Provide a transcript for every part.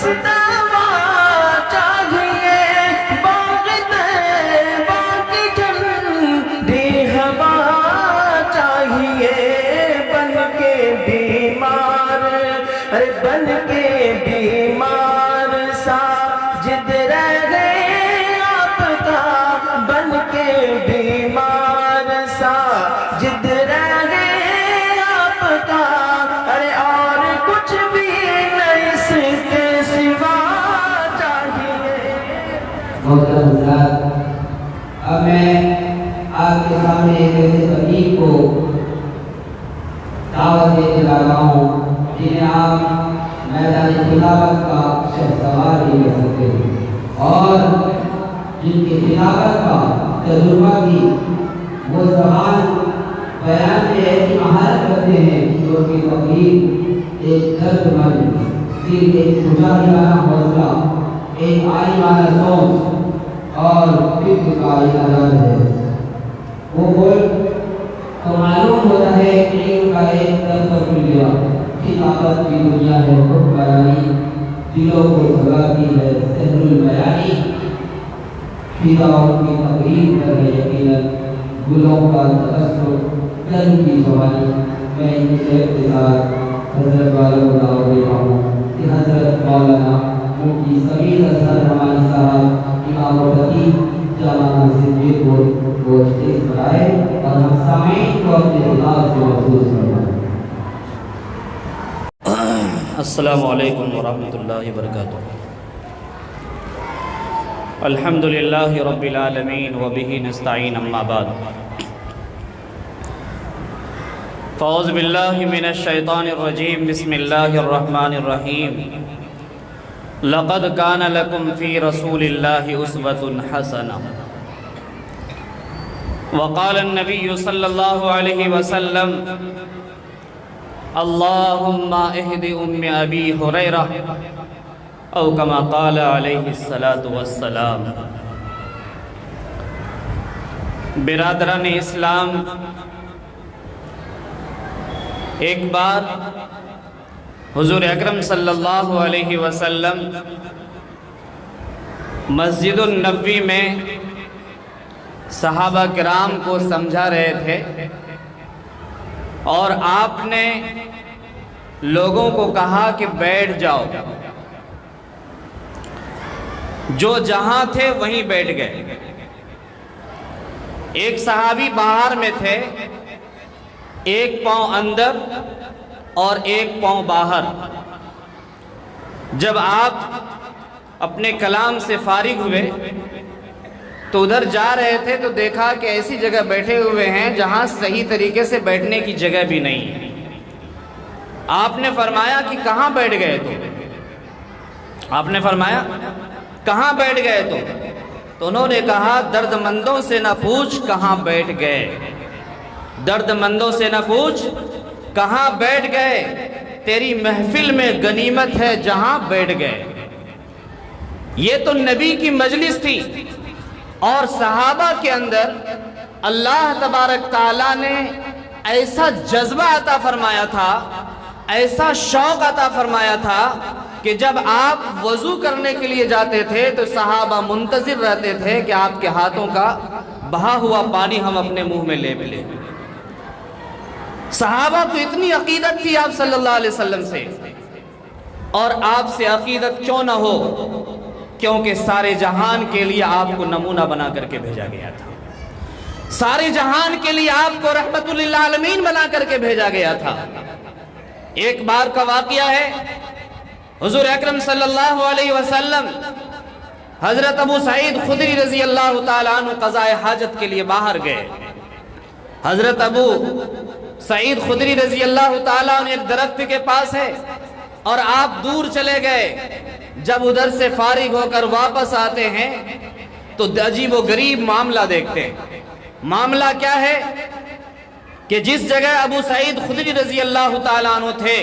بس دعوا چاہیے باغ طیبہ کی ٹھنڈی ہوا چاہیے بن کے بیمار بن کے بیمار ساجد رہ گئے آپ کا بن کے بیمار ساجد رہ گئے آپ کا اور کچھ بھی نہیں اس کے سوا چاہیے۔ محترم حضرات، اب میں آپ کے سامنے ایک ایسے تبلیغ کو دعوت دینے جا رہا ہوں جنہیں آپ میدان خلافت کا شہسوار بھی کہہ سکتے ہیں، اور جن کی خلافت کا تجربہ بھی وہ زبان بیان میں ایسی مہارت رکھتے ہیں جو کہ تقریر ایک درد مند دل، ایک مجاہدانہ حوصلہ، ایک عالمانہ سوچ اور فکر کا اعزاز ہے۔ وہ ملک تو معلوم ہوتا ہے کہ علم کا ایک درد کھل گیا، خلافت کی دنیا ہے حکمرانی، دلوں کو جگاتی ہے سحر البیانی، فضاؤں کی تقریر کر ہے یقیناً گلوں کا تأثر گرم کی جوانی۔ میں ان کے اختصار حضرت والوں کو دعوت دیتا ہوں کہ حضرت مولانا مفتی سمیع اظہر رحمانی صاحب امام و خطیب جامع مسجد میرپور کو اسٹیج پر آئے اور ہم سامعین کو اپنے خطاب سے محفوظ فرمائیں۔ السلام علیکم ورحمۃ اللہ وبرکاتہ۔ الحمدللہ رب العالمین وبہ نستعین، اما بعد فاعوذ باللہ من الشیطان الرجیم، بسم اللہ الرحمن الرحیم۔ لقد کان لکم فی رسول اللہ اسوۃ حسنہ، وقال النبی صلی اللہ علیہ وسلم اللہم اہد ام ابی ہریرہ او کما قال علیہ الصلاۃ والسلام۔ برادران اسلام، ایک بار حضور اکرم صلی اللہ علیہ وسلم مسجد النبوی میں صحابہ کرام کو سمجھا رہے تھے، اور آپ نے لوگوں کو کہا کہ بیٹھ جاؤ۔ جو جہاں تھے وہیں بیٹھ گئے۔ ایک صحابی باہر میں تھے، ایک پاؤں اندر اور ایک پاؤں باہر۔ جب آپ اپنے کلام سے فارغ ہوئے تو ادھر جا رہے تھے تو دیکھا کہ ایسی جگہ بیٹھے ہوئے ہیں جہاں صحیح طریقے سے بیٹھنے کی جگہ بھی نہیں ہے۔ آپ نے فرمایا کہ کہاں بیٹھ گئے تم؟ آپ نے فرمایا کہاں بیٹھ گئے تم؟ تو انہوں نے کہا درد مندوں سے نہ پوچھ کہاں بیٹھ گئے، درد مندوں سے نہ پوچھ کہاں بیٹھ گئے، تیری محفل میں غنیمت ہے جہاں بیٹھ گئے۔ یہ تو نبی کی مجلس تھی، اور صحابہ کے اندر اللہ تبارک تعالیٰ نے ایسا جذبہ عطا فرمایا تھا، ایسا شوق عطا فرمایا تھا کہ جب آپ وضو کرنے کے لیے جاتے تھے تو صحابہ منتظر رہتے تھے کہ آپ کے ہاتھوں کا بہا ہوا پانی ہم اپنے منہ میں لے لیں۔ صحابہ کو اتنی عقیدت تھی آپ صلی اللہ علیہ وسلم سے، اور آپ سے عقیدت کیوں نہ ہو، کیونکہ سارے جہان کے لیے آپ کو نمونہ بنا کر کے بھیجا گیا تھا، سارے جہان کے لیے آپ کو رحمت للعالمین بنا کر کے بھیجا گیا تھا۔ ایک بار کا واقعہ ہے، حضور اکرم صلی اللہ علیہ وسلم حضرت ابو سعید خدری رضی اللہ تعالیٰ عنہ قضاء حاجت کے لیے باہر گئے۔ حضرت ابو سعید خدری رضی اللہ تعالیٰ عنہ ایک درخت کے پاس ہے، اور آپ دور چلے گئے۔ جب ادھر سے فارغ ہو کر واپس آتے ہیں تو عجیب و غریب معاملہ دیکھتے ہیں۔ معاملہ کیا ہے کہ جس جگہ ابو سعید خدری رضی اللہ تعالیٰ عنہ تھے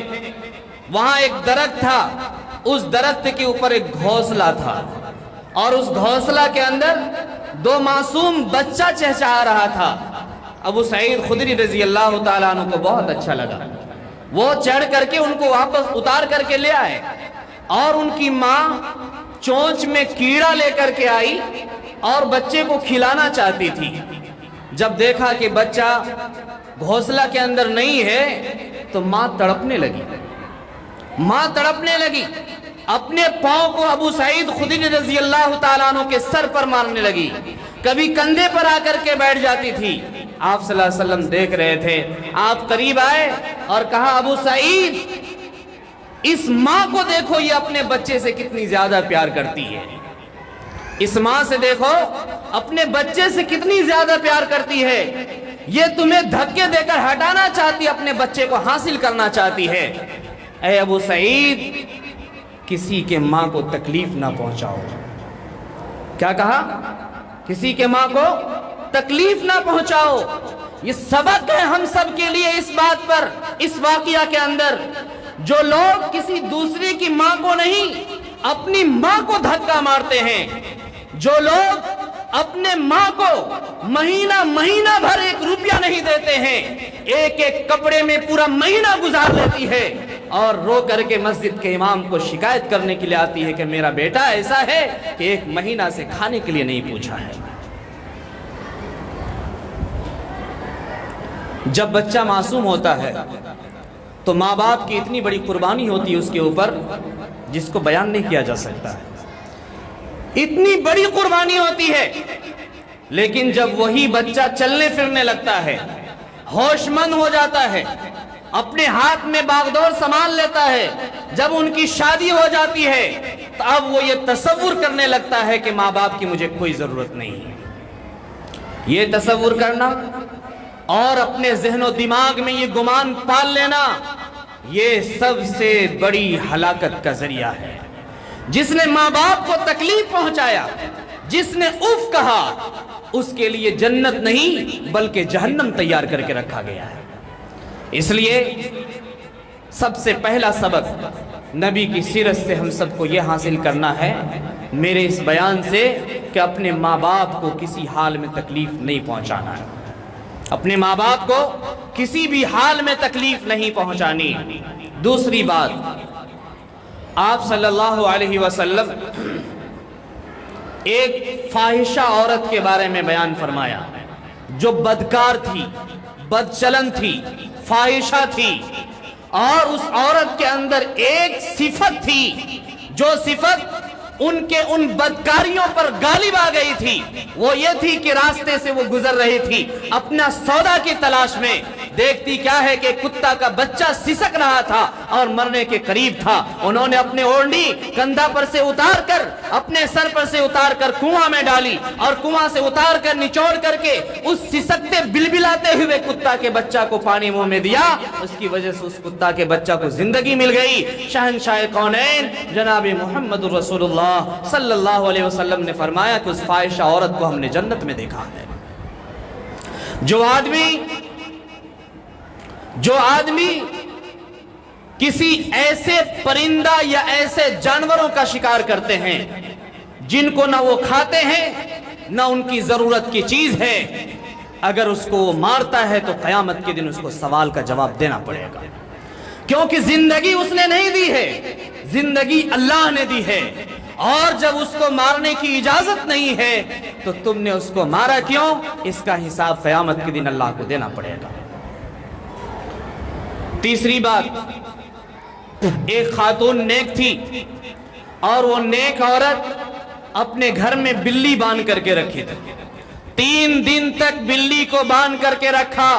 وہاں ایک درخت تھا، اس درخت کے اوپر ایک گھونسلہ تھا، اور اس گھونسلہ کے اندر دو معصوم بچہ چہچہا رہا تھا۔ ابو سعید خدری رضی اللہ تعالیٰ عنہ کو بہت اچھا لگا، وہ چڑھ کر کے ان کو واپس اتار کر کے لے آئے۔ اور ان کی ماں چونچ میں کیڑا لے کر کے آئی اور بچے کو کھلانا چاہتی تھی. جب دیکھا کہ بچہ گھونسلہ کے اندر نہیں ہے تو ماں تڑپنے لگی. اپنے پاؤں کو ابو سعید خدری رضی اللہ تعالیٰ عنہ کے سر پر مارنے لگی. کبھی کندھے پر آ کر کے بیٹھ جاتی تھی. آپ صلی اللہ علیہ وسلم دیکھ رہے تھے. آپ قریب آئے اور کہا ابو سعید اس ماں کو دیکھو یہ اپنے بچے سے کتنی زیادہ پیار کرتی ہے. اس ماں سے دیکھو اپنے بچے سے کتنی زیادہ پیار کرتی ہے. یہ تمہیں دھکے دے کر ہٹانا چاہتی ہے, اپنے بچے کو حاصل کرنا چاہتی ہے. اے ابو سعید کسی کے ماں کو تکلیف نہ پہنچاؤ. کیا کہا؟ کسی کے ماں کو تکلیف نہ پہنچاؤ. یہ سبق ہے ہم سب کے لیے اس بات پر, اس واقعہ کے اندر. جو لوگ کسی دوسری کی ماں کو نہیں اپنی ماں کو دھکا مارتے ہیں, جو لوگ اپنے ماں کو مہینہ بھر 1 روپیہ نہیں دیتے ہیں, ایک کپڑے میں پورا مہینہ گزار لیتی ہے اور رو کر کے مسجد کے امام کو شکایت کرنے کے لیے آتی ہے کہ میرا بیٹا ایسا ہے کہ 1 مہینہ سے کھانے کے لیے نہیں پوچھا ہے. جب بچہ معصوم ہوتا ہے تو ماں باپ کی اتنی بڑی قربانی ہوتی ہے اس کے اوپر جس کو بیان نہیں کیا جا سکتا ہے. اتنی بڑی قربانی ہوتی ہے. لیکن جب وہی بچہ چلنے پھرنے لگتا ہے, ہوش مند ہو جاتا ہے, اپنے ہاتھ میں باغدور سامان لیتا ہے, جب ان کی شادی ہو جاتی ہے تو اب وہ یہ تصور کرنے لگتا ہے کہ ماں باپ کی مجھے کوئی ضرورت نہیں ہے. یہ تصور کرنا اور اپنے ذہن و دماغ میں یہ گمان پال لینا, یہ سب سے بڑی ہلاکت کا ذریعہ ہے. جس نے ماں باپ کو تکلیف پہنچایا, جس نے اف کہا, اس کے لیے جنت نہیں بلکہ جہنم تیار کر کے رکھا گیا ہے. اس لیے سب سے پہلا سبق نبی کی سیرت سے ہم سب کو یہ حاصل کرنا ہے, میرے اس بیان سے, کہ اپنے ماں باپ کو کسی حال میں تکلیف نہیں پہنچانا ہے. اپنے ماں باپ کو کسی بھی حال میں تکلیف نہیں پہنچانی. دوسری بات, آپ صلی اللہ علیہ وسلم ایک فاحشہ عورت کے بارے میں بیان فرمایا جو بدکار تھی, بدچلن تھی, فاحشہ تھی, اور اس عورت کے اندر ایک صفت تھی جو صفت ان کے ان بدکاریوں پر غالب آ گئی تھی. وہ یہ تھی کہ راستے سے وہ گزر رہی تھی اپنا سودا کی تلاش میں, دیکھتی کیا ہے کہ کتا کا بچہ سسک رہا تھا اور مرنے کے قریب تھا. انہوں نے اپنے اوڑھنی کندھا پر سے اتار کر, اپنے سر پر سے اتار کر کنواں میں ڈالی, اور کنواں سے اتار کر نچوڑ کر کے اس سسکتے بلبلاتے ہوئے کتا کے بچہ کو پانی منہ میں دیا. اس کی وجہ سے اس کتا کے بچہ کو زندگی مل گئی. شہنشاہ کونین جناب محمد رسول اللہ صلی اللہ علیہ وسلم نے فرمایا کہ اس فاحشہ عورت کو ہم نے جنت میں دیکھا ہے. جو آدمی کسی ایسے پرندہ یا ایسے جانوروں کا شکار کرتے ہیں جن کو نہ وہ کھاتے ہیں نہ ان کی ضرورت کی چیز ہے, اگر اس کو وہ مارتا ہے تو قیامت کے دن اس کو سوال کا جواب دینا پڑے گا. کیونکہ زندگی اس نے نہیں دی ہے, زندگی اللہ نے دی ہے, اور جب اس کو مارنے کی اجازت نہیں ہے تو تم نے اس کو مارا کیوں, اس کا حساب قیامت کے دن اللہ کو دینا پڑے گا. تیسری بات, ایک خاتون نیک تھی اور وہ نیک عورت اپنے گھر میں بلی باندھ کر کے رکھی تھی. 3 دن تک بلی کو باندھ کر کے رکھا,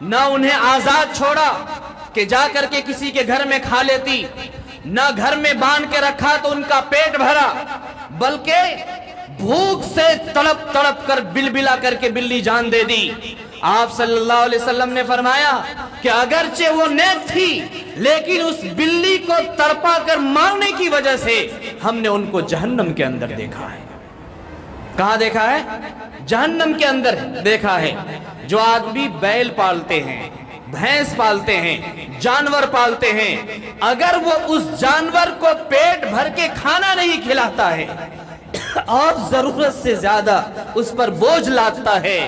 نہ انہیں آزاد چھوڑا کہ جا کر کے کسی کے گھر میں کھا لیتی, نہ گھر میں باندھ کے رکھا تو ان کا پیٹ بھرا, بلکہ بھوک سے تڑپ تڑپ کر بلبلا کر کے بلی جان دے دی. آپ صلی اللہ علیہ وسلم نے فرمایا کہ اگرچہ وہ نیک تھی لیکن اس بلی کو تڑپا کر مارنے کی وجہ سے ہم نے ان کو جہنم کے اندر دیکھا ہے. کہاں دیکھا ہے؟ جہنم کے اندر دیکھا ہے. جو آدمی بیل پالتے ہیں, بھینس پالتے ہیں, جانور پالتے ہیں, اگر وہ اس جانور کو پیٹ بھر کے کھانا نہیں کھلاتا ہے اور ضرورت سے زیادہ اس پر بوجھ لاتا ہے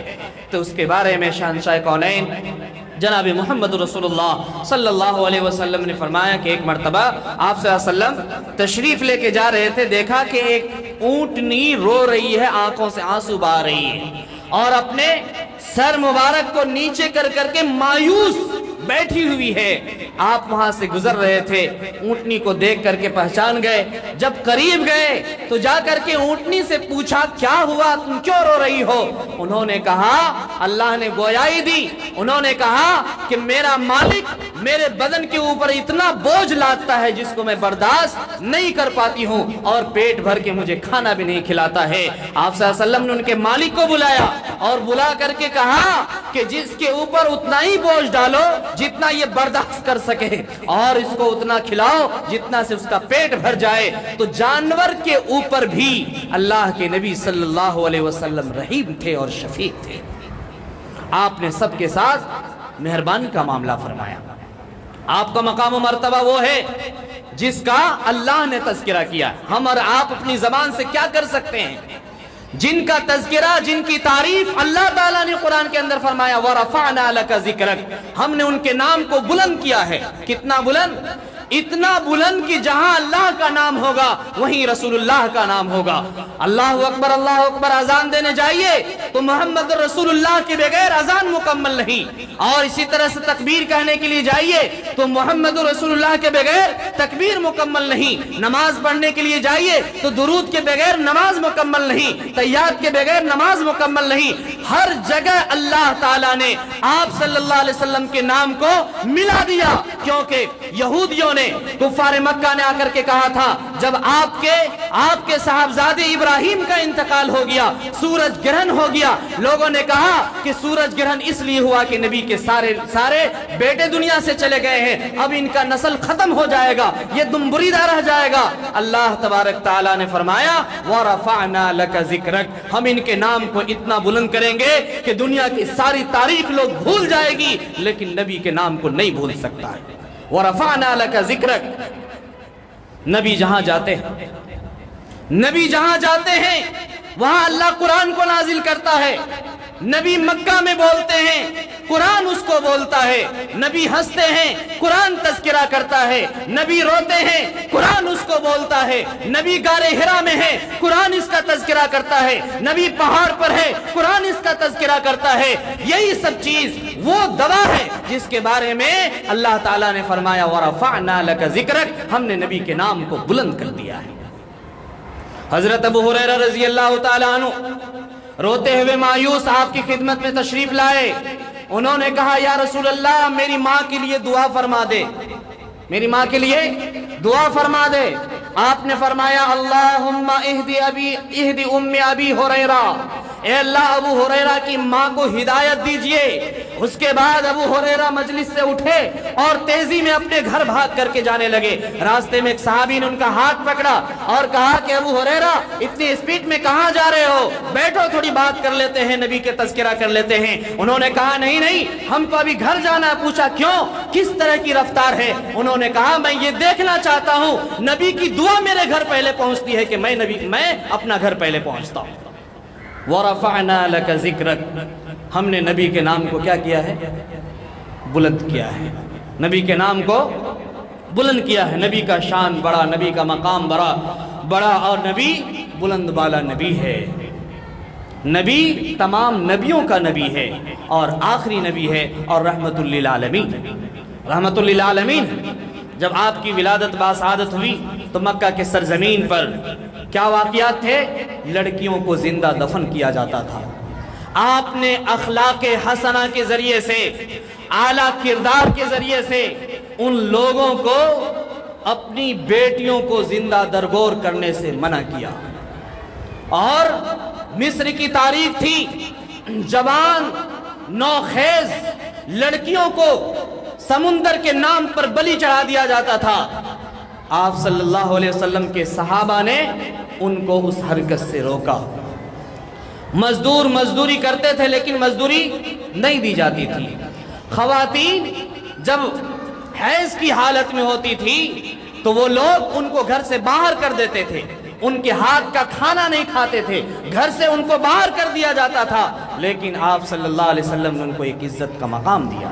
تو اس کے بارے میں شہنشاہ کونین جناب محمد رسول اللہ صلی اللہ علیہ وسلم نے فرمایا کہ ایک مرتبہ آپ صلی اللہ علیہ وسلم تشریف لے کے جا رہے تھے، دیکھا کہ ایک اونٹنی رو رہی ہے، آنکھوں سے آنسو بہا رہی ہے اور اپنے سر مبارک کو نیچے کر کر کے مایوس بیٹھی ہوئی ہے۔ آپ وہاں سے گزر رہے تھے، اونٹنی کو دیکھ کر کے پہچان گئے، جب قریب گئے تو جا کر کے اونٹنی سے پوچھا کیا ہوا، تم کیوں رو رہی ہو؟ انہوں نے کہا، اللہ نے گویائی دی، انہوں نے کہا کہ میرا مالک میرے بدن کے اوپر اتنا بوجھ لاتا ہے جس کو میں برداشت نہیں کر پاتی ہوں اور پیٹ بھر کے مجھے کھانا بھی نہیں کھلاتا ہے۔ آپ صلی اللہ علیہ وسلم نے ان کے مالک کو بلایا اور بلا کر کے کہا کہ جس کے اوپر اتنا ہی بوجھ ڈالو جتنا یہ برداشت کر سکے اور اس کو اتنا کھلاؤ جتنا سے اس کا پیٹ بھر جائے۔ تو جانور کے اوپر بھی اللہ کے نبی صلی اللہ علیہ وسلم رحیم تھے اور شفیق تھے۔ آپ نے سب کے ساتھ مہربانی کا معاملہ فرمایا۔ آپ کا مقام و مرتبہ وہ ہے جس کا اللہ نے تذکرہ کیا۔ ہم اور آپ اپنی زبان سے کیا کر سکتے ہیں؟ جن کا تذکرہ، جن کی تعریف اللہ تعالیٰ نے قرآن کے اندر فرمایا وَرَفَعْنَا لَكَ ذِكْرَكَ، ہم نے ان کے نام کو بلند کیا ہے۔ کتنا بلند؟ اتنا بلند کہ جہاں اللہ کا نام ہوگا وہیں رسول اللہ کا نام ہوگا۔ اللہ اکبر اذان دینے جائیے تو محمد رسول اللہ کے بغیر اذان مکمل نہیں، اور اسی طرح سے تکبیر کہنے کے لیے جائیے تو محمد رسول اللہ کے بغیر تکبیر مکمل نہیں، نماز پڑھنے کے لیے جائیے تو درود کے بغیر نماز مکمل نہیں، تحیات کے بغیر نماز مکمل نہیں۔ ہر جگہ اللہ تعالیٰ نے آپ صلی اللہ علیہ وسلم کے نام کو ملا دیا، کیونکہ یہودیوں نے، کفار مکہ نے آ کر کے کہا تھا جب آپ کے صاحبزادے ابراہیم کا انتقال ہو گیا، سورج گرہن ہو گیا، لوگوں نے کہا کہ سورج گرہن اس لیے ہوا کہ نبی کے سارے بیٹے دنیا سے چلے گئے ہیں، اب ان کا نسل ختم ہو جائے گا، یہ دم بریدہ رہ جائے گا۔ اللہ تبارک تعالیٰ نے فرمایا وَرَفَعْنَا لَكَ ذِكْرَكَ، ہم ان کے نام کو اتنا بلند کریں گے کہ دنیا کی ساری تاریخ لوگ بھول جائے گی لیکن نبی کے نام کو نہیں بھول سکتا ہے۔ وَرَفَعْنَا لَكَ ذِكْرَكَ، نبی جہاں جاتے ہیں وہاں اللہ قرآن کو نازل کرتا ہے۔ نبی مکہ میں بولتے ہیں قرآن اس کو بولتا ہے، نبی ہنستے ہیں قرآن تذکرہ کرتا ہے، نبی روتے ہیں قرآن اس کو بولتا ہے، نبی غار حرا میں ہے قرآن اس کا تذکرہ کرتا ہے، نبی پہاڑ پر ہے قرآن اس کا تذکرہ کرتا ہے۔ یہی سب چیز وہ دوا ہے جس کے بارے میں اللہ تعالیٰ نے فرمایا وَرَفَعْنَا لَكَ ذِكْرَكَ، ہم نے نبی کے نام کو بلند کر دیا ہے۔ حضرت ابو ہریرہ رضی اللہ تعالیٰ عنہ روتے ہوئے مایوس آپ کی خدمت میں تشریف لائے۔ انہوں نے کہا یا رسول اللہ میری ماں کے لیے دعا فرما دے، میری ماں کے لیے دعا فرما دے۔ آپ نے فرمایا اللہم اہدی ام ابی ہریرہ، اے اللہ ابو ہریرہ کی ماں کو ہدایت دیجئے۔ اس کے بعد ابو ہریرہ مجلس سے اٹھے اور تیزی میں اپنے گھر بھاگ کر کے جانے لگے۔ راستے میں ایک صحابی نے ان کا ہاتھ پکڑا اور کہا کہ ابو ہریرہ اتنی اسپیڈ میں کہاں جا رہے ہو، بیٹھو تھوڑی بات کر لیتے ہیں، نبی کے تذکرہ کر لیتے ہیں۔ انہوں نے کہا نہیں ہم کو ابھی گھر جانا ہے۔ پوچھا کیوں، کس طرح کی رفتار ہے؟ انہوں نے کہا میں یہ دیکھنا چاہتا ہوں نبی کی دعا میرے گھر پہلے پہنچتی ہے کہ میں اپنا گھر پہلے پہنچتا ہوں۔ وَرَفَعْنَا لَكَ ذِكْرَكَ، ہم نے نبی کے نام کو کیا کیا ہے؟ بلند کیا ہے۔ نبی کے نام کو بلند کیا ہے۔ نبی کا شان بڑا، نبی کا مقام بڑا اور نبی بلند بالا نبی ہے۔ نبی تمام نبیوں کا نبی ہے اور آخری نبی ہے اور رحمت للعالمین۔ رحمت للعالمین۔ جب آپ کی ولادت باسعادت ہوئی تو مکہ کے سرزمین پر کیا واقعات تھے؟ لڑکیوں کو زندہ دفن کیا جاتا تھا۔ آپ نے اخلاق حسنہ کے ذریعے سے، اعلیٰ کردار کے ذریعے سے ان لوگوں کو اپنی بیٹیوں کو زندہ درگور کرنے سے منع کیا۔ اور مصر کی تاریخ تھی، جوان نوخیز لڑکیوں کو سمندر کے نام پر بلی چڑھا دیا جاتا تھا۔ آپ صلی اللہ علیہ وسلم کے صحابہ نے ان کو اس حرکت سے روکا۔ مزدوری کرتے تھے لیکن مزدوری نہیں دی جاتی تھی۔ خواتین جب حیض کی حالت میں ہوتی تھی تو وہ لوگ ان کو گھر سے باہر کر دیتے تھے، ان کے ہاتھ کا کھانا نہیں کھاتے تھے، گھر سے ان کو باہر کر دیا جاتا تھا۔ لیکن آپ صلی اللہ علیہ وسلم نے ان کو ایک عزت کا مقام دیا۔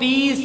30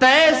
23